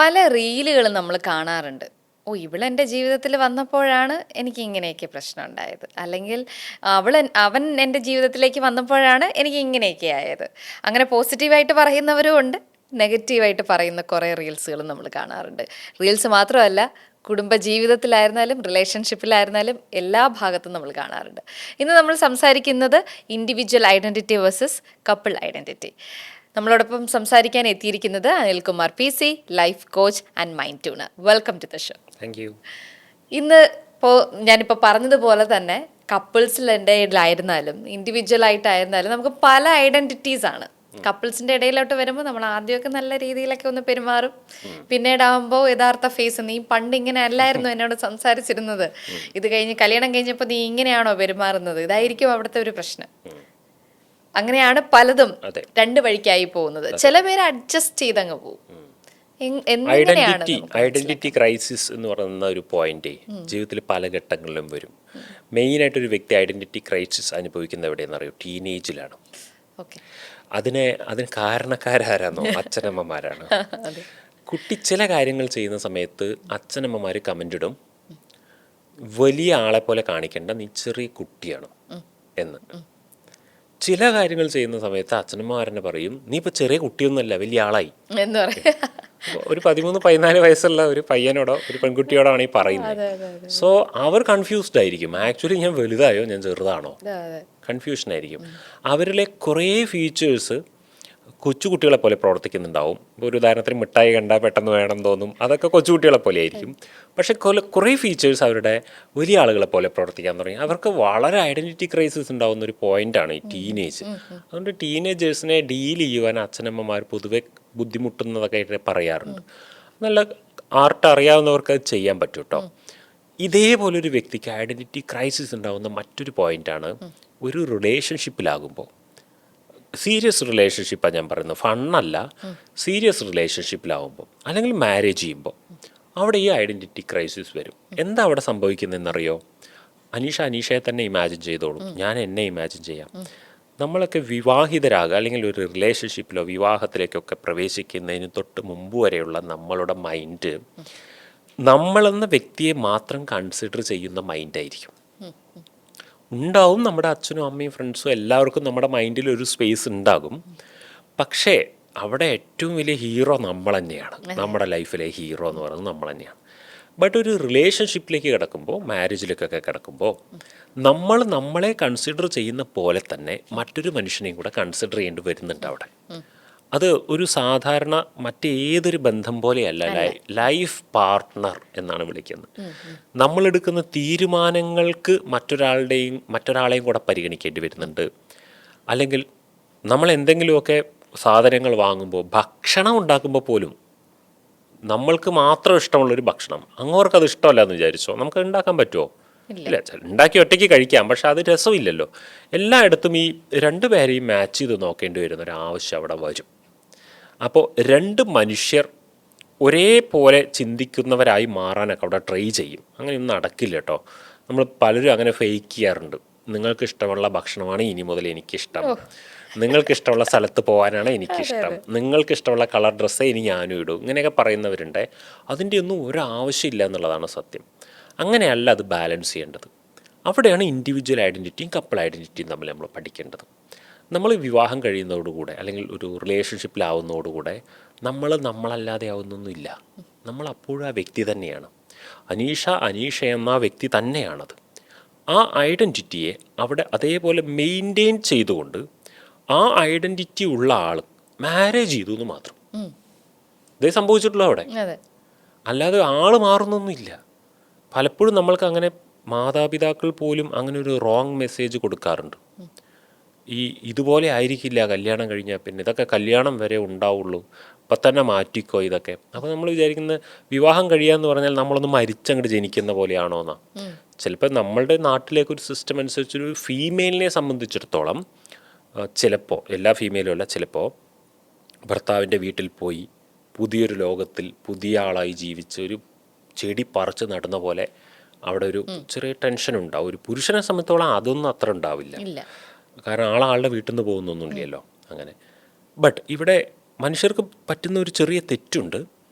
പല റീലുകളും നമ്മൾ കാണാറുണ്ട്. ഓ, ഇവളെൻ്റെ ജീവിതത്തിൽ വന്നപ്പോഴാണ് എനിക്ക് ഇങ്ങനെയൊക്കെ പ്രശ്നം ഉണ്ടായത്, അല്ലെങ്കിൽ അവൻ എൻ്റെ ജീവിതത്തിലേക്ക് വന്നപ്പോഴാണ് എനിക്ക് ഇങ്ങനെയൊക്കെ ആയത്. അങ്ങനെ പോസിറ്റീവായിട്ട് പറയുന്നവരും ഉണ്ട്, നെഗറ്റീവായിട്ട് പറയുന്ന കുറേ റീൽസുകളും നമ്മൾ കാണാറുണ്ട്. റീൽസ് മാത്രമല്ല, കുടുംബ ജീവിതത്തിലായിരുന്നാലും റിലേഷൻഷിപ്പിലായിരുന്നാലും എല്ലാ ഭാഗത്തും നമ്മൾ കാണാറുണ്ട്. ഇന്ന് നമ്മൾ സംസാരിക്കുന്നത് individual identity versus couple identity. നമ്മളോടൊപ്പം സംസാരിക്കാൻ എത്തിയിരിക്കുന്നത് Anilkumar PC, life coach and mind tuner. Welcome to the show. Thank you. ഇന്ന് ഞാനിപ്പോൾ പറഞ്ഞതുപോലെ തന്നെ കപ്പിൾസിൻ്റെ ഇടയിലായിരുന്നാലും ഇൻഡിവിജ്വൽ ആയിട്ടായിരുന്നാലും നമുക്ക് പല ഐഡൻറ്റിറ്റീസ് ആണ്. കപ്പിൾസിൻ്റെ ഇടയിലോട്ട് വരുമ്പോൾ നമ്മൾ ആദ്യമൊക്കെ നല്ല രീതിയിലൊക്കെ ഒന്ന് പെരുമാറും. പിന്നീടാകുമ്പോൾ യഥാർത്ഥ ഫേസ്, നീ പണ്ട് ഇങ്ങനെ അല്ലായിരുന്നു എന്നോട് സംസാരിച്ചിരുന്നത്, ഇത് കഴിഞ്ഞ് കല്യാണം കഴിഞ്ഞപ്പോൾ നീ ഇങ്ങനെയാണോ പെരുമാറുന്നത്, ഇതായിരിക്കും അവിടുത്തെ ഒരു പ്രശ്നം. അങ്ങനെയാണ് പലതും രണ്ട് വഴിക്കായി പോകുന്നത്. ചില പേര് അഡ്ജസ്റ്റ് ചെയ്തങ്ങ് പോകും. ഐഡന്റിറ്റി ക്രൈസിസ് എന്ന് പറയുന്ന ഒരു പോയിന്റ് ജീവിതത്തിൽ പല ഘട്ടങ്ങളിലും വരും. മെയിനായിട്ടൊരു വ്യക്തി ഐഡന്റിറ്റി ക്രൈസിസ് അനുഭവിക്കുന്ന എവിടെയെന്ന് അറിയോ? ടീനേജിലാണ്. അതിന് കാരണക്കാരാരാണോ? അച്ഛനമ്മമാരാണ്. കുട്ടി ചില കാര്യങ്ങൾ ചെയ്യുന്ന സമയത്ത് അച്ഛനമ്മമാർ കമൻ്റ് ഇടും, വലിയ ആളെ പോലെ കാണിക്കേണ്ട, നീ ചെറിയ കുട്ടിയാണ് എന്ന്. ചില കാര്യങ്ങൾ ചെയ്യുന്ന സമയത്ത് അച്ഛനമ്മമാരെന്നെ പറയും, നീ ഇപ്പോൾ ചെറിയ കുട്ടിയൊന്നുമല്ല, വലിയ ആളായി എന്ന് പറയും. ഒരു 13-14 വയസ്സുള്ള ഒരു പയ്യനോടോ ഒരു പെൺകുട്ടിയോടോ ആണ് ഈ പറയുന്നത്. സോ അവർ കൺഫ്യൂസ്ഡ് ആയിരിക്കും. ആക്ച്വലി ഞാൻ വലുതായോ ഞാൻ ചെറുതാണോ? കൺഫ്യൂഷൻ ആയിരിക്കും. അവരിലെ കുറേ ഫീച്ചേഴ്സ് കൊച്ചുകുട്ടികളെ പോലെ പ്രവർത്തിക്കുന്നുണ്ടാവും. ഇപ്പോൾ ഒരു ഉദാഹരണത്തിന് മിഠായി കണ്ടാൽ പെട്ടെന്ന് വേണം തോന്നും, അതൊക്കെ കൊച്ചുകുട്ടികളെ പോലെ ആയിരിക്കും. പക്ഷേ കുറേ ഫീച്ചേഴ്സ് അവരുടെ വലിയ ആളുകളെ പോലെ പ്രവർത്തിക്കാൻ തുടങ്ങി. അവർക്ക് വളരെ ഐഡൻറ്റിറ്റി ക്രൈസിസ് ഉണ്ടാകുന്ന ഒരു പോയിൻ്റാണ് ഈ ടീനേജ്. അതുകൊണ്ട് ടീനേജേഴ്സിനെ ഡീൽ ചെയ്യുവാൻ അച്ഛനമ്മമാർ പൊതുവെ ബുദ്ധിമുട്ടുന്നതൊക്കെ ആയിട്ട് പറയാറുണ്ട്. നല്ല ആർട്ട് അറിയാവുന്നവർക്ക് അത് ചെയ്യാൻ പറ്റും കേട്ടോ. ഇതേപോലൊരു വ്യക്തിക്ക് ഐഡൻറ്റിറ്റി ക്രൈസിസ് ഉണ്ടാകുന്ന മറ്റൊരു പോയിൻ്റാണ് ഒരു റിലേഷൻഷിപ്പിലാകുമ്പോൾ. സീരിയസ് റിലേഷൻഷിപ്പാണ് ഞാൻ പറയുന്നത്, ഫണ്ണല്ല. സീരിയസ് റിലേഷൻഷിപ്പിലാവുമ്പോൾ അല്ലെങ്കിൽ മാരേജ് ചെയ്യുമ്പോൾ അവിടെ ഈ ഐഡൻറ്റിറ്റി ക്രൈസിസ് വരും. എന്താ അവിടെ സംഭവിക്കുന്നതെന്നറിയോ? അനീഷയെ തന്നെ ഇമാജിൻ ചെയ്തോളൂ, ഞാൻ എന്നെ ഇമാജിൻ ചെയ്യാം. നമ്മളൊക്കെ വിവാഹിതരാകുക അല്ലെങ്കിൽ ഒരു റിലേഷൻഷിപ്പിലോ വിവാഹത്തിലേക്കൊക്കെ പ്രവേശിക്കുന്നതിന് തൊട്ട് മുമ്പ് വരെയുള്ള നമ്മളുടെ മൈൻഡ് നമ്മളെന്ന വ്യക്തിയെ മാത്രം കൺസിഡർ ചെയ്യുന്ന മൈൻഡായിരിക്കും. ഉണ്ടാവും, നമ്മുടെ അച്ഛനും അമ്മയും ഫ്രണ്ട്സും എല്ലാവർക്കും നമ്മുടെ മൈൻഡിൽ ഒരു സ്പേസ് ഉണ്ടാകും. പക്ഷേ അവിടെ ഏറ്റവും വലിയ ഹീറോ നമ്മൾ തന്നെയാണ്. നമ്മുടെ ലൈഫിലെ ഹീറോ എന്ന് പറയുന്നത് നമ്മൾ തന്നെയാണ്. ബട്ട് ഒരു റിലേഷൻഷിപ്പിലേക്ക് കിടക്കുമ്പോൾ, മാരേജിലേക്കൊക്കെ കിടക്കുമ്പോൾ നമ്മൾ നമ്മളെ കൺസിഡർ ചെയ്യുന്ന പോലെ തന്നെ മറ്റൊരു മനുഷ്യനെയും കൂടെ കൺസിഡർ ചെയ്യേണ്ടി വരുന്നുണ്ട് അവിടെ. അത് ഒരു സാധാരണ മറ്റേതൊരു ബന്ധം പോലെയല്ല. ലൈഫ് പാർട്ട്ണർ എന്നാണ് വിളിക്കുന്നത്. നമ്മളെടുക്കുന്ന തീരുമാനങ്ങൾക്ക് മറ്റൊരാളെയും കൂടെ പരിഗണിക്കേണ്ടി വരുന്നുണ്ട്. അല്ലെങ്കിൽ നമ്മൾ എന്തെങ്കിലുമൊക്കെ സാധനങ്ങൾ വാങ്ങുമ്പോൾ, ഭക്ഷണം ഉണ്ടാക്കുമ്പോൾ പോലും നമ്മൾക്ക് മാത്രം ഇഷ്ടമുള്ളൊരു ഭക്ഷണം അങ്ങോർക്ക് അത് ഇഷ്ടമല്ല എന്ന് വിചാരിച്ചോ, നമുക്ക് ഉണ്ടാക്കാൻ പറ്റുമോ? ഇല്ല. ഉണ്ടാക്കി ഒറ്റയ്ക്ക് കഴിക്കാം, പക്ഷെ അത് രസമില്ലല്ലോ. എല്ലായിടത്തും ഈ രണ്ടുപേരെയും മാച്ച് ചെയ്ത് നോക്കേണ്ടി വരുന്ന ഒരു ആവശ്യം അവിടെ വരും. അപ്പോൾ രണ്ട് മനുഷ്യർ ഒരേപോലെ ചിന്തിക്കുന്നവരായി മാറാനൊക്കെ അവിടെ ട്രൈ ചെയ്യും. അങ്ങനെയൊന്നും നടക്കില്ല കേട്ടോ. നമ്മൾ പലരും അങ്ങനെ ഫേക്ക് ചെയ്യാറുണ്ട്. നിങ്ങൾക്കിഷ്ടമുള്ള ഭക്ഷണമാണ് ഇനി മുതൽ എനിക്കിഷ്ടം, നിങ്ങൾക്കിഷ്ടമുള്ള സ്ഥലത്ത് പോകാനാണ് എനിക്കിഷ്ടം, നിങ്ങൾക്കിഷ്ടമുള്ള കളർ ഡ്രസ്സേ ഇനി ഞാനും ഇടും, ഇങ്ങനെയൊക്കെ പറയുന്നവരുണ്ട്. അതിൻ്റെ ഒന്നും ഒരാവശ്യമില്ല എന്നുള്ളതാണ് സത്യം. അങ്ങനെയല്ല അത് ബാലൻസ് ചെയ്യേണ്ടത്. അവിടെയാണ് ഇൻഡിവിജ്വൽ ഐഡൻറ്റിറ്റിയും കപ്പിൾ ഐഡൻറ്റിറ്റിയും തമ്മിൽ നമ്മൾ പഠിക്കേണ്ടത്. നമ്മൾ വിവാഹം കഴിയുന്നതോടുകൂടെ അല്ലെങ്കിൽ ഒരു റിലേഷൻഷിപ്പിലാവുന്നതോടുകൂടെ നമ്മളല്ലാതെ ആവുന്നൊന്നുമില്ല. നമ്മൾ അപ്പോഴും ആ വ്യക്തി തന്നെയാണ്. അനീഷ എന്ന വ്യക്തി തന്നെയാണത്. ആ ഐഡൻറ്റിറ്റിയെ അവിടെ അതേപോലെ മെയിൻറ്റെയിൻ ചെയ്തുകൊണ്ട് ആ ഐഡൻറ്റിറ്റി ഉള്ള ആൾ മാരേജ് ചെയ്തു എന്ന് മാത്രം ഇതേ സംഭവിച്ചിട്ടുള്ളൂ അവിടെ. അല്ലാതെ ആൾ മാറുന്നൊന്നുമില്ല. പലപ്പോഴും നമ്മൾക്ക് അങ്ങനെ മാതാപിതാക്കൾ പോലും അങ്ങനെ ഒരു റോങ് മെസ്സേജ് കൊടുക്കാറുണ്ട്. ഇതുപോലെ ആയിരിക്കില്ല കല്യാണം കഴിഞ്ഞാൽ, പിന്നെ ഇതൊക്കെ കല്യാണം വരെ ഉണ്ടാവുള്ളൂ, ഇപ്പം തന്നെ മാറ്റിക്കോ ഇതൊക്കെ. അപ്പോൾ നമ്മൾ വിചാരിക്കുന്നത് വിവാഹം കഴിയാന്ന് പറഞ്ഞാൽ നമ്മളൊന്ന് മരിച്ചങ്ങോട്ട് ജനിക്കുന്ന പോലെയാണോ എന്നാ. ചിലപ്പോൾ നമ്മളുടെ നാട്ടിലേക്കൊരു സിസ്റ്റം അനുസരിച്ചൊരു ഫീമെയിലിനെ സംബന്ധിച്ചിടത്തോളം ചിലപ്പോൾ, എല്ലാ ഫീമെയിലും അല്ല, ചിലപ്പോൾ ഭർത്താവിൻ്റെ വീട്ടിൽ പോയി പുതിയൊരു ലോകത്തിൽ പുതിയ ആളായി ജീവിച്ച് ഒരു ചെടി പറിച്ച് നടുന്ന പോലെ അവിടെ ഒരു ചെറിയ ടെൻഷൻ ഉണ്ടാവും. ഒരു പുരുഷനെ സംബന്ധിച്ചോളം അതൊന്നും അത്ര ഉണ്ടാവില്ല, കാരണം ആളുടെ വീട്ടിൽ നിന്ന് പോകുന്നൊന്നുമില്ലല്ലോ അങ്ങനെ. ബട്ട് ഇവിടെ മനുഷ്യർക്ക് പറ്റുന്ന ഒരു ചെറിയ തെറ്റുണ്ട്.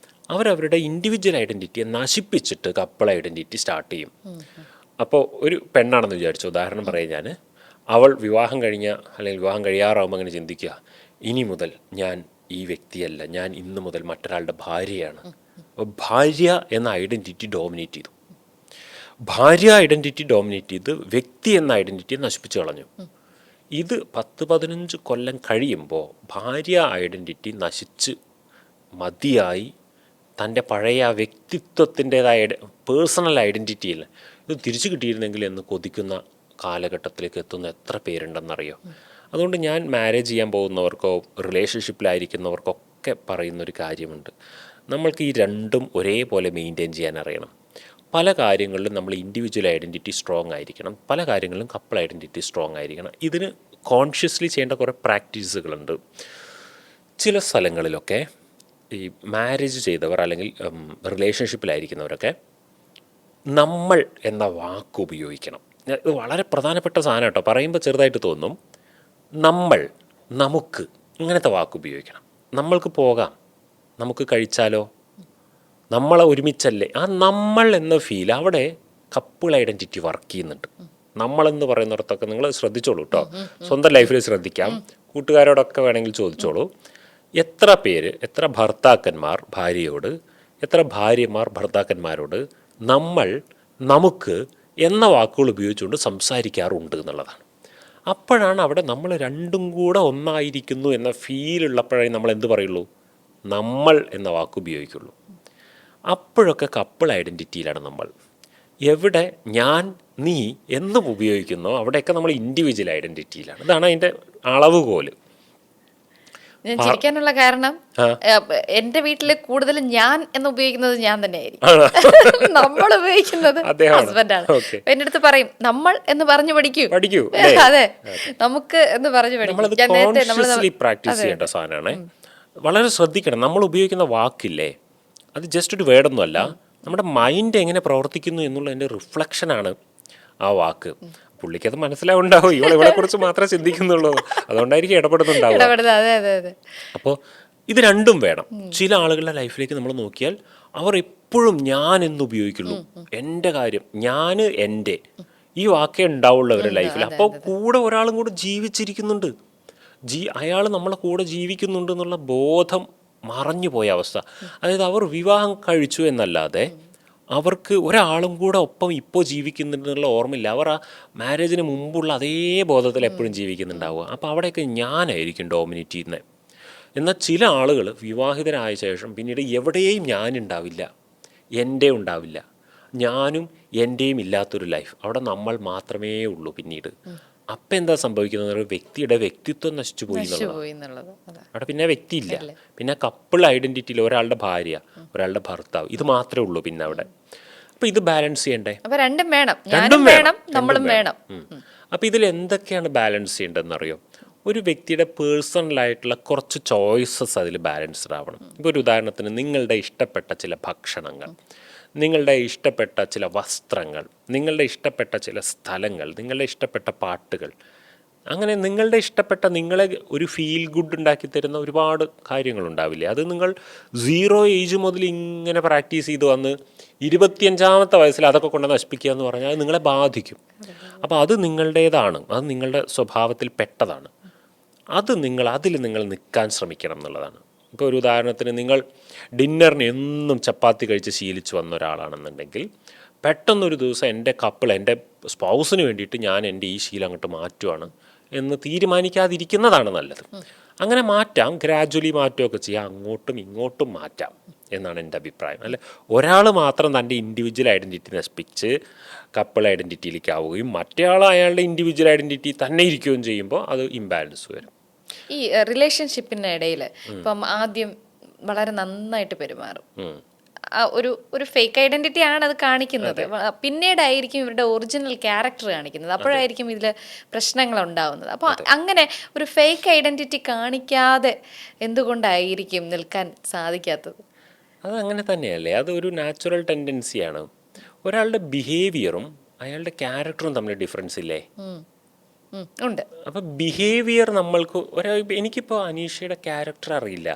അവരവരുടെ ഇൻഡിവിജ്വൽ ഐഡൻറ്റിറ്റിയെ നശിപ്പിച്ചിട്ട് കപ്പിൾ ഐഡൻറ്റിറ്റി സ്റ്റാർട്ട് ചെയ്യും. അപ്പോൾ ഒരു പെണ്ണാണെന്ന് വിചാരിച്ചു, ഉദാഹരണം പറയാം ഞാൻ, അവൾ വിവാഹം കഴിഞ്ഞ അല്ലെങ്കിൽ വിവാഹം കഴിയാറാവുമ്പോൾ അങ്ങനെ ചിന്തിക്കുക, ഇനി മുതൽ ഞാൻ ഈ വ്യക്തിയല്ല, ഞാൻ ഇന്ന് മുതൽ മറ്റൊരാളുടെ ഭാര്യയാണ്. അപ്പോൾ ഭാര്യ എന്ന ഐഡൻറ്റിറ്റി ഡോമിനേറ്റ് ചെയ്തു. ഭാര്യ ഐഡൻറ്റിറ്റി ഡോമിനേറ്റ് ചെയ്ത് വ്യക്തി എന്ന ഐഡൻറ്റിറ്റിയെ നശിപ്പിച്ച് കളഞ്ഞു. ഇത് 10-15 കൊല്ലം കഴിയുമ്പോൾ ഭാര്യ ഐഡൻറ്റിറ്റി നശിച്ച് മതിയായി തൻ്റെ പഴയ ആ വ്യക്തിത്വത്തിൻ്റെതായ പേഴ്സണൽ ഐഡൻറ്റിറ്റിയിൽ ഇത് തിരിച്ചു കിട്ടിയിരുന്നെങ്കിൽ എന്ന് കൊതിക്കുന്ന കാലഘട്ടത്തിലേക്ക് എത്തുന്ന എത്ര പേരുണ്ടെന്നറിയോ. അതുകൊണ്ട് ഞാൻ മാരേജ് ചെയ്യാൻ പോകുന്നവർക്കോ റിലേഷൻഷിപ്പിലായിരിക്കുന്നവർക്കൊക്കെ പറയുന്നൊരു കാര്യമുണ്ട്, നമ്മൾക്ക് ഈ രണ്ടും ഒരേപോലെ മെയിൻറ്റെയിൻ ചെയ്യാൻ അറിയണം. പല കാര്യങ്ങളിലും നമ്മൾ ഇൻഡിവിജ്വൽ ഐഡൻറ്റിറ്റി സ്ട്രോങ് ആയിരിക്കണം, പല കാര്യങ്ങളിലും കപ്പിൾ ഐഡൻറ്റിറ്റി സ്ട്രോങ് ആയിരിക്കണം. ഇതിന് കോൺഷ്യസ്ലി ചെയ്യേണ്ട കുറേ പ്രാക്ടീസുകളുണ്ട്. ചില സ്ഥലങ്ങളിലൊക്കെ ഈ മാരേജ് ചെയ്തവർ അല്ലെങ്കിൽ റിലേഷൻഷിപ്പിലായിരിക്കുന്നവരൊക്കെ നമ്മൾ എന്ന വാക്ക് ഉപയോഗിക്കണം. ഇത് വളരെ പ്രധാനപ്പെട്ട സാധനം കേട്ടോ, പറയുമ്പോൾ ചെറുതായിട്ട് തോന്നും. നമ്മൾ, നമുക്ക്, ഇങ്ങനത്തെ വാക്ക് ഉപയോഗിക്കണം. നമ്മൾക്ക് പോകാം, നമുക്ക് കഴിച്ചാലോ, നമ്മളെ ഒരുമിച്ചല്ലേ, ആ നമ്മൾ എന്ന ഫീൽ അവിടെ കപ്പിൾ ഐഡൻറ്റിറ്റി വർക്ക് ചെയ്യുന്നുണ്ട്. നമ്മളെന്ന് പറയുന്നിടത്തൊക്കെ നിങ്ങൾ ശ്രദ്ധിച്ചോളൂ കേട്ടോ, സ്വന്തം ലൈഫിൽ ശ്രദ്ധിക്കാം, കൂട്ടുകാരോടൊക്കെ വേണമെങ്കിൽ ചോദിച്ചോളൂ. എത്ര ഭർത്താക്കന്മാർ ഭാര്യയോട്, എത്ര ഭാര്യമാർ ഭർത്താക്കന്മാരോട് നമ്മൾ, നമുക്ക് എന്ന വാക്കുകൾ ഉപയോഗിച്ചുകൊണ്ട് സംസാരിക്കാറുണ്ട് എന്നുള്ളതാണ്. അപ്പോഴാണ് അവിടെ നമ്മൾ രണ്ടും കൂടെ ഒന്നായിരിക്കുന്നു എന്ന ഫീലുള്ളപ്പോഴേ നമ്മൾ എന്ത് പറയുള്ളൂ, നമ്മൾ എന്ന വാക്ക് ഉപയോഗിക്കുള്ളൂ. അപ്പോഴൊക്കെ കപ്പിൾ ഐഡൻറ്റിറ്റിയിലാണ് നമ്മൾ. എവിടെ ഞാൻ നീ എന്നും ഉപയോഗിക്കുന്നോ അവിടെയൊക്കെ നമ്മൾ ഇൻഡിവിജ്വൽ ഐഡൻറ്റിറ്റിയിലാണ്. ഇതാണ് അതിൻ്റെ അളവുകോല്. ഞാൻ ചിരിക്കാനുള്ള കാരണം എന്റെ വീട്ടില് കൂടുതലും ഞാൻ എന്ന് ഉപയോഗിക്കുന്നത് ഞാൻ തന്നെയായിരിക്കും, നമ്മൾ ഉപയോഗിക്കുന്നത് ഹസ്ബൻഡാണ്. എന്റെ അടുത്ത് പറയും നമ്മൾ എന്ന് പറഞ്ഞു പഠിക്കൂ. അതെ, നമുക്ക് എന്ന് പറഞ്ഞു പഠിക്കും. പ്രാക്ടീസ് ചെയ്യേണ്ട സാധനമാണ്. വളരെ ശ്രദ്ധിക്കണം. നമ്മൾ ഉപയോഗിക്കുന്ന വാക്കില്ലേ, അത് ജസ്റ്റ് ഒരു വേർഡൊന്നുമല്ല, നമ്മുടെ മൈൻഡ് എങ്ങനെ പ്രവർത്തിക്കുന്നു എന്നുള്ളതിൻ്റെ റിഫ്ലക്ഷനാണ് ആ വാക്ക്. പുള്ളിക്കത് മനസ്സിലാവുണ്ടാവും, ഇവളെ കുറിച്ച് മാത്രമേ ചിന്തിക്കുന്നുള്ളൂ, അതുകൊണ്ടായിരിക്കും ഇടപെടുന്നുണ്ടാവുക. അപ്പോൾ ഇത് രണ്ടും വേണം. ചില ആളുകളുടെ ലൈഫിലേക്ക് നമ്മൾ നോക്കിയാൽ അവർ എപ്പോഴും ഞാൻ എന്ന് ഉപയോഗിക്കുള്ളൂ. എൻ്റെ കാര്യം, ഞാൻ, എൻ്റെ, ഈ വാക്കേ ഉണ്ടാവുള്ളൂ അവരുടെ ലൈഫിൽ. അപ്പോൾ കൂടെ ഒരാളും കൂടെ ജീവിച്ചിരിക്കുന്നുണ്ട്, അയാൾ നമ്മളെ കൂടെ ജീവിക്കുന്നുണ്ട് എന്നുള്ള ബോധം മറഞ്ഞു പോയ അവസ്ഥ. അതായത് അവർ വിവാഹം കഴിച്ചു എന്നല്ലാതെ അവർക്ക് ഒരാളും കൂടെ ഒപ്പം ഇപ്പോൾ ജീവിക്കുന്നുണ്ടെന്നുള്ള ഓർമ്മയില്ല. അവർ ആ മാരേജിന് മുമ്പുള്ള അതേ ബോധത്തിൽ എപ്പോഴും ജീവിക്കുന്നുണ്ടാവുക. അപ്പോൾ അവിടെയൊക്കെ ഞാനായിരിക്കും ഡോമിനേറ്റ് ചെയ്യുന്നത്. എന്നാൽ ചില ആളുകൾ വിവാഹിതരായ ശേഷം പിന്നീട് എവിടെയും ഞാനുണ്ടാവില്ല, എൻ്റെ ഉണ്ടാവില്ല, ഞാനും എൻ്റെയും ഇല്ലാത്തൊരു ലൈഫ്. അവിടെ നമ്മൾ മാത്രമേ ഉള്ളൂ. പിന്നീട് അപ്പം എന്താ സംഭവിക്കുന്നത്, വ്യക്തിയുടെ വ്യക്തിത്വം നശിച്ചു പോയി എന്നുള്ളത്. അവിടെ പിന്നെ വ്യക്തിയില്ല, പിന്നെ കപ്പിൾ ഐഡൻറ്റിറ്റിയിൽ ഒരാളുടെ ഭാര്യ, ഒരാളുടെ ഭർത്താവ്, ഇത് മാത്രമേ ഉള്ളൂ പിന്നെ അവിടെ. അപ്പം ഇത് ബാലൻസ് ചെയ്യണ്ടേ, രണ്ടും വേണം, നമ്മളും വേണം. അപ്പം ഇതിൽ എന്തൊക്കെയാണ് ബാലൻസ് ചെയ്യേണ്ടതെന്നറിയോ? ഒരു വ്യക്തിയുടെ പേഴ്സണലായിട്ടുള്ള കുറച്ച് ചോയ്സസ് അതിൽ ബാലൻസ്ഡ് ആവണം. ഇപ്പോൾ ഒരു ഉദാഹരണത്തിന്, നിങ്ങളുടെ ഇഷ്ടപ്പെട്ട ചില ഭക്ഷണങ്ങൾ, നിങ്ങളുടെ ഇഷ്ടപ്പെട്ട ചില വസ്ത്രങ്ങൾ, നിങ്ങളുടെ ഇഷ്ടപ്പെട്ട ചില സ്ഥലങ്ങൾ, നിങ്ങളുടെ ഇഷ്ടപ്പെട്ട പാട്ടുകൾ, അങ്ങനെ നിങ്ങളുടെ ഇഷ്ടപ്പെട്ട, നിങ്ങളെ ഒരു ഫീൽ ഗുഡ് ഉണ്ടാക്കി തരുന്ന ഒരുപാട് കാര്യങ്ങളുണ്ടാവില്ലേ. അത് നിങ്ങൾ 0 ഏജ് മുതൽ ഇങ്ങനെ പ്രാക്ടീസ് ചെയ്ത് വന്ന് 25-ാമത്തെ വയസ്സിൽ അതൊക്കെ കൊണ്ട് നശിപ്പിക്കുക എന്ന് പറഞ്ഞാൽ അത് നിങ്ങളെ ബാധിക്കും. അപ്പോൾ അത് നിങ്ങളുടേതാണ്, അത് നിങ്ങളുടെ സ്വഭാവത്തിൽ പെട്ടതാണ്. അതിൽ നിങ്ങൾ നിൽക്കാൻ ശ്രമിക്കണം എന്നുള്ളതാണ്. ഇപ്പോൾ ഒരു ഉദാഹരണത്തിന്, നിങ്ങൾ ഡിന്നറിന് എന്നും ചപ്പാത്തി കഴിച്ച് ശീലിച്ച് വന്ന ഒരാളാണെന്നുണ്ടെങ്കിൽ പെട്ടെന്നൊരു ദിവസം എൻ്റെ സ്പൗസിന് വേണ്ടിയിട്ട് ഞാൻ എൻ്റെ ഈ ശീലം അങ്ങോട്ട് മാറ്റുവാണ് എന്ന് തീരുമാനിക്കാതിരിക്കുന്നതാണ് നല്ലത്. അങ്ങനെ മാറ്റാം, ഗ്രാജ്വലി മാറ്റുകയൊക്കെ ചെയ്യാം, അങ്ങോട്ടും ഇങ്ങോട്ടും മാറ്റാം എന്നാണ് എൻ്റെ അഭിപ്രായം. അല്ല ഒരാൾ മാത്രം തൻ്റെ ഇൻഡിവിജ്വൽ ഐഡൻറ്റിറ്റി നശിപ്പിച്ച് കപ്പിൾ ഐഡൻറ്റിറ്റിയിലേക്ക് ആവുകയും മറ്റേ ആൾ അയാളുടെ ഇൻഡിവിജ്വൽ ഐഡൻറ്റിറ്റി തന്നെ ഇരിക്കുകയും ചെയ്യുമ്പോൾ അത് ഇംബാലൻസ് വരും. ഈ റിലേഷൻഷിപ്പിൻ്റെ ഇടയിൽ ഇപ്പം ആദ്യം വളരെ നന്നായിട്ട് പെരുമാറും, ഒരു ഫേക്ക് ഐഡന്റിറ്റി ആണ് അത് കാണിക്കുന്നത്. പിന്നീടായിരിക്കും ഇവരുടെ ഒറിജിനൽ ക്യാരക്ടർ കാണിക്കുന്നത്, അപ്പോഴായിരിക്കും ഇതിൽ പ്രശ്നങ്ങൾ ഉണ്ടാവുന്നത്. അപ്പോൾ അങ്ങനെ ഒരു ഫേക്ക് ഐഡന്റിറ്റി കാണിക്കാതെ എന്തുകൊണ്ടായിരിക്കും നിൽക്കാൻ സാധിക്കാത്തത്? അത് അങ്ങനെ തന്നെയല്ലേ, അതൊരു നാച്ചുറൽ ടെൻഡൻസിയാണ്. ഒരാളുടെ ബിഹേവിയറും അയാളുടെ ക്യാരക്ടറും തമ്മിൽ ഡിഫറൻസ് ഇല്ലേ? ഉണ്ട്. അപ്പം ബിഹേവിയർ നമ്മൾക്ക് എനിക്കിപ്പോൾ അനീഷയുടെ ക്യാരക്ടർ അറിയില്ല,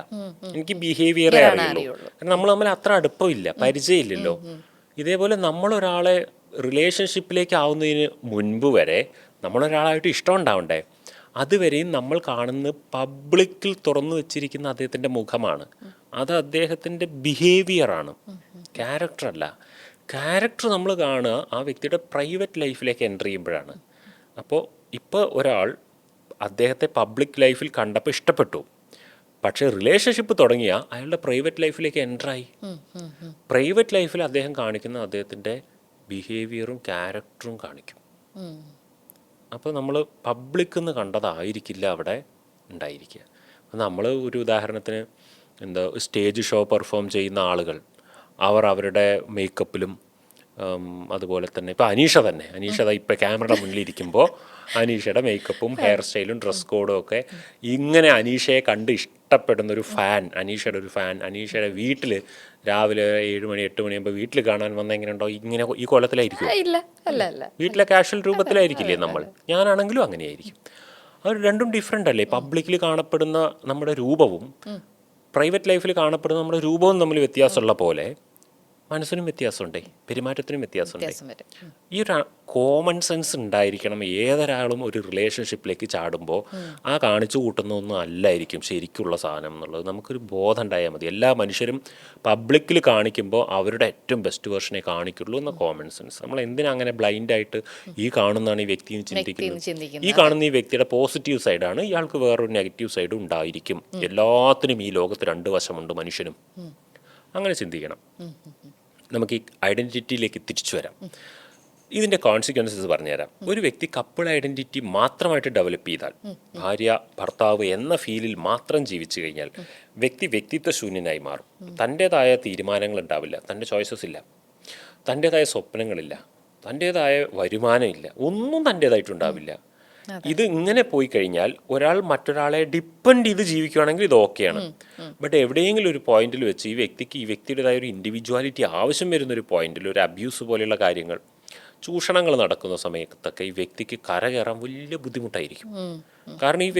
എനിക്ക് ബിഹേവിയറേ അറിയുള്ളൂ. കാരണം നമ്മൾ തമ്മിൽ അത്ര അടുപ്പമില്ല, പരിചയമില്ലല്ലോ. ഇതേപോലെ നമ്മളൊരാളെ റിലേഷൻഷിപ്പിലേക്ക് ആവുന്നതിന് മുൻപ് വരെ നമ്മളൊരാളായിട്ട് ഇഷ്ടം ഉണ്ടാവണ്ടേ. അതുവരെയും നമ്മൾ കാണുന്ന പബ്ലിക്കിൽ തുറന്നു വെച്ചിരിക്കുന്ന അദ്ദേഹത്തിൻ്റെ മുഖമാണ്, അത് അദ്ദേഹത്തിൻ്റെ ബിഹേവിയറാണ്, ക്യാരക്ടറല്ല. ക്യാരക്ടർ നമ്മൾ കാണുക ആ വ്യക്തിയുടെ പ്രൈവറ്റ് ലൈഫിലേക്ക് എൻ്റർ ചെയ്യുമ്പോഴാണ്. അപ്പോൾ ഇപ്പോൾ ഒരാൾ അദ്ദേഹത്തെ പബ്ലിക് ലൈഫിൽ കണ്ടപ്പോൾ ഇഷ്ടപ്പെട്ടു, പക്ഷേ റിലേഷൻഷിപ്പ് തുടങ്ങിയ അയാളുടെ പ്രൈവറ്റ് ലൈഫിലേക്ക് എൻ്ററായി. പ്രൈവറ്റ് ലൈഫിൽ അദ്ദേഹം കാണിക്കുന്ന അദ്ദേഹത്തിൻ്റെ ബിഹേവിയറും ക്യാരക്ടറും കാണിക്കും. അപ്പോൾ നമ്മൾ പബ്ലിക്കിൽ നിന്ന് കണ്ടതായിരിക്കില്ല അവിടെ ഉണ്ടായിരിക്കുക. നമ്മൾ ഒരു ഉദാഹരണത്തിന് സ്റ്റേജ് ഷോ പെർഫോം ചെയ്യുന്ന ആളുകൾ, അവർ അവരുടെ മേക്കപ്പിലും അതുപോലെ തന്നെ ഇപ്പോൾ അനീഷ ഇപ്പോൾ ക്യാമറയുടെ മുന്നിലിരിക്കുമ്പോൾ അനീഷയുടെ മേക്കപ്പും ഹെയർ സ്റ്റൈലും ഡ്രസ് കോഡും ഒക്കെ ഇങ്ങനെ അനീഷയെ കണ്ട് ഇഷ്ടപ്പെടുന്നൊരു ഫാൻ, അനീഷയുടെ വീട്ടിൽ രാവിലെ 7 മണി 8 മണിയാകുമ്പോൾ വീട്ടിൽ കാണാൻ വന്ന എങ്ങനെയുണ്ടോ ഇങ്ങനെ ഈ കോലത്തിലായിരിക്കും, വീട്ടിലെ കാഷ്വൽ രൂപത്തിലായിരിക്കില്ലേ നമ്മൾ. ഞാനാണെങ്കിലും അങ്ങനെയായിരിക്കും. അവർ രണ്ടും ഡിഫറെൻ്റ് അല്ലേ. പബ്ലിക്കിൽ കാണപ്പെടുന്ന നമ്മുടെ രൂപവും പ്രൈവറ്റ് ലൈഫിൽ കാണപ്പെടുന്ന നമ്മുടെ രൂപവും തമ്മിൽ വ്യത്യാസമുള്ള പോലെ മനസ്സിനും വ്യത്യാസമുണ്ടേ, പെരുമാറ്റത്തിനും വ്യത്യാസമുണ്ട്. ഈ ഒരു കോമൺ സെൻസ് ഉണ്ടായിരിക്കണം ഏതൊരാളും ഒരു റിലേഷൻഷിപ്പിലേക്ക് ചാടുമ്പോൾ. ആ കാണിച്ചു കൂട്ടുന്നതൊന്നും അല്ലായിരിക്കും ശരിക്കുള്ള സാധനം എന്നുള്ളത് നമുക്കൊരു ബോധം ഉണ്ടായാൽ മതി. എല്ലാ മനുഷ്യരും പബ്ലിക്കിൽ കാണിക്കുമ്പോൾ അവരുടെ ഏറ്റവും ബെസ്റ്റ് വേർഷനെ കാണിക്കുള്ളൂ എന്ന കോമൺ സെൻസ്. നമ്മൾ എന്തിനാ അങ്ങനെ ബ്ലൈൻഡായിട്ട് ഈ കാണുന്നതാണ് ഈ വ്യക്തി ചിന്തിക്കുന്നത്, ഈ കാണുന്ന ഈ വ്യക്തിയുടെ പോസിറ്റീവ് സൈഡാണ്, ഇയാൾക്ക് വേറൊരു നെഗറ്റീവ് സൈഡും ഉണ്ടായിരിക്കും. എല്ലാത്തിനും ഈ ലോകത്ത് 2 വശമുണ്ട് മനുഷ്യനും. അങ്ങനെ ചിന്തിക്കണം. നമുക്ക് ഈ ഐഡൻറ്റിറ്റിയിലേക്ക് തിരിച്ചു വരാം. ഇതിൻ്റെ കോൺസിക്വൻസസ് പറഞ്ഞുതരാം. ഒരു വ്യക്തി കപ്പിൾ ഐഡൻറ്റിറ്റി മാത്രമായിട്ട് ഡെവലപ്പ് ചെയ്താൽ, ഭാര്യ ഭർത്താവ് എന്ന ഫീലിൽ മാത്രം ജീവിച്ചു കഴിഞ്ഞാൽ വ്യക്തിത്വ ശൂന്യനായി മാറും. തൻ്റേതായ തീരുമാനങ്ങൾ ഉണ്ടാവില്ല, തൻ്റെ ചോയ്സസ് ഇല്ല, തൻ്റേതായ സ്വപ്നങ്ങളില്ല, തൻ്റേതായ വരുമാനമില്ല, ഒന്നും തൻ്റേതായിട്ടുണ്ടാവില്ല. ഇത് ഇങ്ങനെ പോയി കഴിഞ്ഞാൽ ഒരാൾ മറ്റൊരാളെ ഡിപ്പെൻഡ് ചെയ്ത് ജീവിക്കുകയാണെങ്കിൽ ഇത് ഓക്കെയാണ്. ബട്ട് എവിടെയെങ്കിലും ഒരു പോയിന്റിൽ വെച്ച് ഈ വ്യക്തിയുടേതായ ഒരു ഇൻഡിവിജ്വാലിറ്റി ആവശ്യം വരുന്നൊരു പോയിന്റിൽ ഒരു അബ്യൂസ് പോലെയുള്ള കാര്യങ്ങൾ, ചൂഷണങ്ങൾ നടക്കുന്ന സമയത്തൊക്കെ ഈ വ്യക്തിക്ക് കരകയറാൻ വലിയ ബുദ്ധിമുട്ടായിരിക്കും. കാരണം ഈ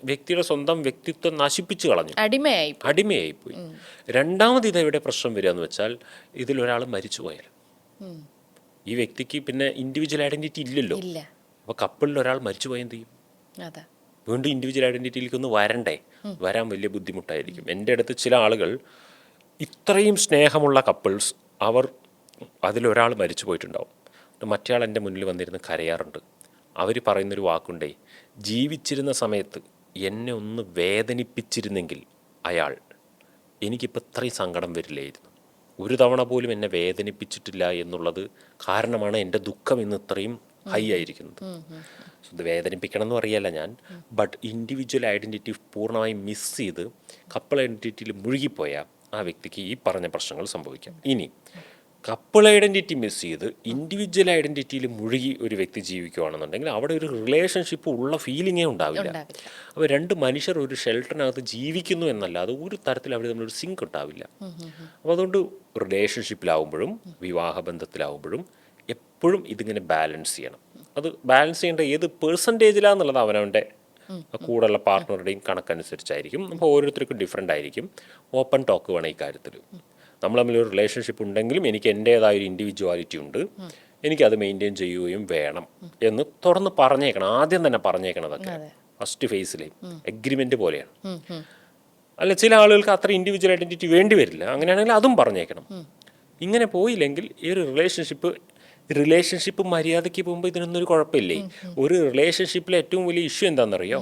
വ്യക്തിയുടെ സ്വന്തം വ്യക്തിത്വം നശിപ്പിച്ചു കളഞ്ഞു, അടിമയായിപ്പോയി. രണ്ടാമത് ഇതെവിടെ പ്രശ്നം വരിക എന്ന് വെച്ചാൽ, ഇതിലൊരാൾ മരിച്ചു പോയാൽ ഈ വ്യക്തിക്ക് പിന്നെ ഇൻഡിവിജ്വൽ ഐഡൻറ്റിറ്റി ഇല്ലല്ലോ. അപ്പോൾ കപ്പിളിൽ ഒരാൾ മരിച്ചു പോയാൽ എന്ത് ചെയ്യും? വീണ്ടും ഇൻഡിവിജ്വൽ ഐഡൻറ്റിറ്റിയിലേക്ക് ഒന്ന് വരാൻ വലിയ ബുദ്ധിമുട്ടായിരിക്കും. എൻ്റെ അടുത്ത് ചില ആളുകൾ, ഇത്രയും സ്നേഹമുള്ള കപ്പിൾസ്, അതിലൊരാൾ മരിച്ചു പോയിട്ടുണ്ടാവും, മറ്റേ ആൾ എൻ്റെ മുന്നിൽ വന്നിരുന്ന് കരയാറുണ്ട്. അവർ പറയുന്നൊരു വാക്കുണ്ടേ, ജീവിച്ചിരുന്ന സമയത്ത് എന്നെ ഒന്ന് വേദനിപ്പിച്ചിരുന്നെങ്കിൽ അയാൾ, എനിക്കിപ്പോൾ ഇത്രയും സങ്കടം വരില്ലായിരുന്നു. ഒരു തവണ പോലും എന്നെ വേദനിപ്പിച്ചിട്ടില്ല എന്നുള്ളത് കാരണമാണ് എൻ്റെ ദുഃഖം ഇന്ന് ഇത്രയും ഹൈ ആയിരിക്കുന്നത്. ഇത് വേദനിപ്പിക്കണം എന്ന് പറയല്ല ഞാൻ, ബട്ട് ഇൻഡിവിജ്വൽ ഐഡൻറ്റിറ്റി പൂർണ്ണമായും മിസ് ചെയ്ത് കപ്പിൾ ഐഡൻറ്റിറ്റിയിൽ മുഴുകിപ്പോയാൽ ആ വ്യക്തിക്ക് ഈ പറഞ്ഞ പ്രശ്നങ്ങൾ സംഭവിക്കാം. ഇനി കപ്പിൾ ഐഡൻറ്റിറ്റി മിസ് ചെയ്ത് ഇൻഡിവിജ്വൽ ഐഡൻറ്റിറ്റിയിൽ മുഴുകി ഒരു വ്യക്തി ജീവിക്കുകയാണെന്നുണ്ടെങ്കിൽ അവിടെ ഒരു റിലേഷൻഷിപ്പ് ഉള്ള ഫീലിങ്ങേ ഉണ്ടാവില്ല. അപ്പോൾ 2 മനുഷ്യർ ഒരു ഷെൽട്ടറിനകത്ത് ജീവിക്കുന്നു എന്നല്ല, അത് ഒരു തരത്തിൽ അവർ തമ്മിലൊരു സിങ്ക് ഉണ്ടാവില്ല. അപ്പോൾ അതുകൊണ്ട് റിലേഷൻഷിപ്പിലാവുമ്പോഴും വിവാഹബന്ധത്തിലാവുമ്പോഴും എപ്പോഴും ഇതിങ്ങനെ ബാലൻസ് ചെയ്യണം. അത് ബാലൻസ് ചെയ്യേണ്ട ഏത് പെർസെൻറ്റേജിലാന്നുള്ളത് അവനവൻ്റെ കൂടെയുള്ള പാർട്ട്ണറുടെയും കണക്കനുസരിച്ചായിരിക്കും. അപ്പോൾ ഓരോരുത്തർക്കും ഡിഫറെൻ്റ് ആയിരിക്കും. ഓപ്പൺ ടോക്ക് വേണം ഈ കാര്യത്തിൽ. നമ്മൾ തമ്മിലൊരു റിലേഷൻഷിപ്പ് ഉണ്ടെങ്കിലും എനിക്ക് എൻ്റേതായൊരു ഇൻഡിവിജ്വാലിറ്റി ഉണ്ട്, എനിക്കത് മെയിൻറ്റെയിൻ ചെയ്യുകയും വേണം എന്ന് തുറന്ന് പറഞ്ഞേക്കണം. ആദ്യം തന്നെ പറഞ്ഞേക്കണതൊക്കെ ഫസ്റ്റ് ഫേസിലെ എഗ്രിമെൻ്റ് പോലെയാണ്. അല്ല, ചില ആളുകൾക്ക് അത്ര ഇൻഡിവിജ്വൽ ഐഡൻറ്റിറ്റി വേണ്ടി വരില്ല, അങ്ങനെയാണെങ്കിൽ അതും പറഞ്ഞേക്കണം. ഇങ്ങനെ പോയില്ലെങ്കിൽ ഈ ഒരു റിലേഷൻഷിപ്പ് മര്യാദയ്ക്ക് പോകുമ്പോൾ ഇതിനൊന്നും ഒരു കുഴപ്പമില്ലേ. ഒരു റിലേഷൻഷിപ്പിലെ ഏറ്റവും വലിയ ഇഷ്യൂ എന്താണെന്നറിയോ?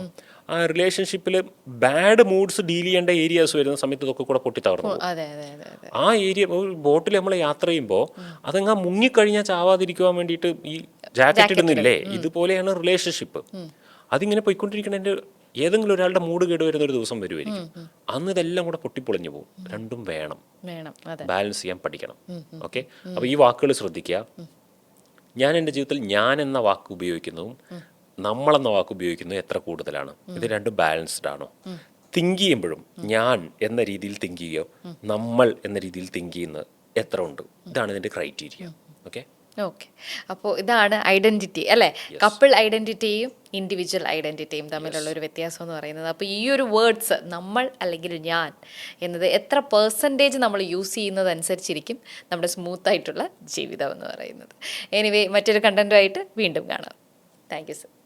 ആ റിലേഷൻഷിപ്പിൽ ബാഡ് മൂഡ്സ് ഡീൽ ചെയ്യേണ്ട ഏരിയാസ് വരുന്ന സമയത്ത് ഇതൊക്കെ കൂടെ പൊട്ടിത്തകർന്നു. ആ ഏരിയ ബോട്ടിൽ നമ്മൾ യാത്ര ചെയ്യുമ്പോൾ അതങ്ങ് മുങ്ങിക്കഴിഞ്ഞാൽ ചാവാതിരിക്കുവാൻ വേണ്ടിയിട്ട് ഈ ജാക്കറ്റ് ഇടുന്നില്ലേ, ഇതുപോലെയാണ് റിലേഷൻഷിപ്പ്. അതിങ്ങനെ പോയിക്കൊണ്ടിരിക്കണതിൻ്റെ ഏതെങ്കിലും ഒരാളുടെ മൂഡ് കേട് വരുന്ന ഒരു ദിവസം വരുമായിരിക്കും, അന്ന് ഇതെല്ലാം കൂടെ പൊട്ടിപ്പൊളിഞ്ഞു പോകും. രണ്ടും വേണം, ബാലൻസ് ചെയ്യാൻ പഠിക്കണം. ഓക്കെ, അപ്പോൾ ഈ വാക്കുകൾ ശ്രദ്ധിക്കുക. ഞാൻ എൻ്റെ ജീവിതത്തിൽ ഞാൻ എന്ന വാക്ക് ഉപയോഗിക്കുന്നതും നമ്മളെന്ന വാക്ക് ഉപയോഗിക്കുന്നതും എത്ര കൂടുതലാണ്? ഇത് രണ്ടും ബാലൻസ്ഡ് ആണോ? തിങ്ക് ചെയ്യുമ്പോഴും ഞാൻ എന്ന രീതിയിൽ തിങ്ക് ചെയ്യുകയോ നമ്മൾ എന്ന രീതിയിൽ തിങ്ക് ചെയ്യുന്നത് എത്ര ഉണ്ട്? ഇതാണ് ഇതിൻ്റെ ക്രൈറ്റീരിയ. ഓക്കെ. ഓക്കെ. അപ്പോൾ ഇതാണ് ഐഡൻറ്റിറ്റി അല്ലേ? കപ്പിൾ ഐഡൻറ്റിറ്റിയും ഇൻഡിവിജ്വൽ ഐഡൻറ്റിറ്റിയും തമ്മിലുള്ള ഒരു വ്യത്യാസം എന്ന് പറയുന്നത്. അപ്പോൾ ഈ ഒരു വേർഡ്സ് നമ്മൾ അല്ലെങ്കിൽ ഞാൻ എന്നത് എത്ര പെർസെൻറ്റേജ് നമ്മൾ യൂസ് ചെയ്യുന്നതനുസരിച്ചിരിക്കും നമ്മുടെ സ്മൂത്തായിട്ടുള്ള ജീവിതം എന്ന് പറയുന്നത്. എനിവേ മറ്റൊരു കണ്ടൻറ്റുമായിട്ട് വീണ്ടും കാണാം. Thank you sir.